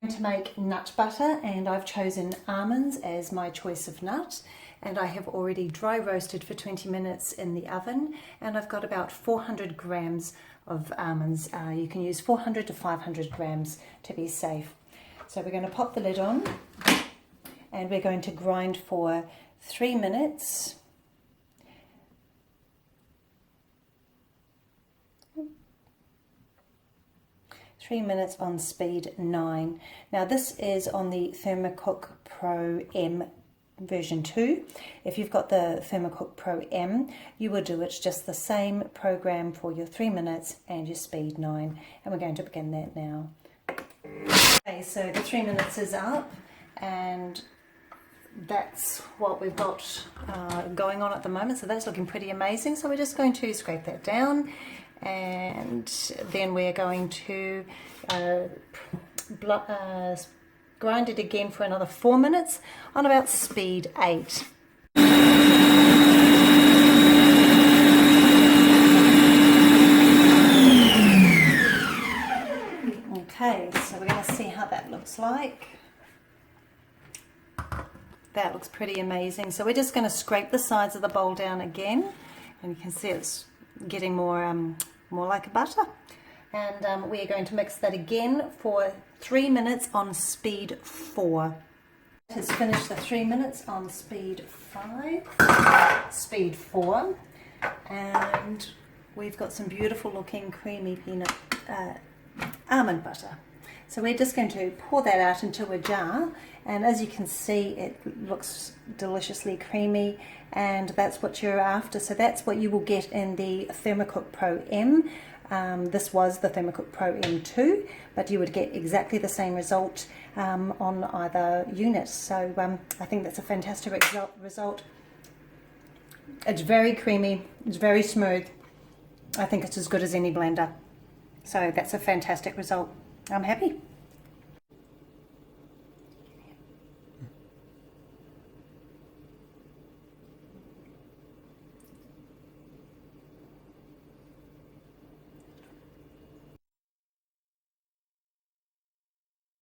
I'm going to make nut butter, and I've chosen almonds as my choice of nut, and I have already dry roasted for 20 minutes in the oven, and I've got about 400 grams of almonds. You can use 400 to 500 grams to be safe. So we're going to pop the lid on, and we're going to grind for 3 minutes. On speed 9. Now this is on the ThermoCook Pro M version 2. If you've got the ThermoCook Pro M, you will do it just the same program for your 3 minutes and your speed 9. And we're going to begin that now. Okay, so the 3 minutes is up, and that's what we've got going on at the moment. So that's looking pretty amazing. So we're just going to scrape that down, and then we're going to grind it again for another 4 minutes on about speed 8. Okay, so we're going to see how that looks like. That looks pretty amazing. So we're just going to scrape the sides of the bowl down again, and you can see it's getting more like a butter. And we're going to mix that again for 3 minutes on speed 4. It has finished the 3 minutes on speed 4, and we've got some beautiful looking creamy peanut almond butter. So we're just going to pour that out into a jar, and as you can see, it looks deliciously creamy, and that's what you're after. So that's what you will get in the ThermoCook Pro M. This was the ThermoCook Pro M2, but you would get exactly the same result on either unit. So I think that's a fantastic result. It's very creamy, it's very smooth. I think it's as good as any blender. So that's a fantastic result. I'm happy.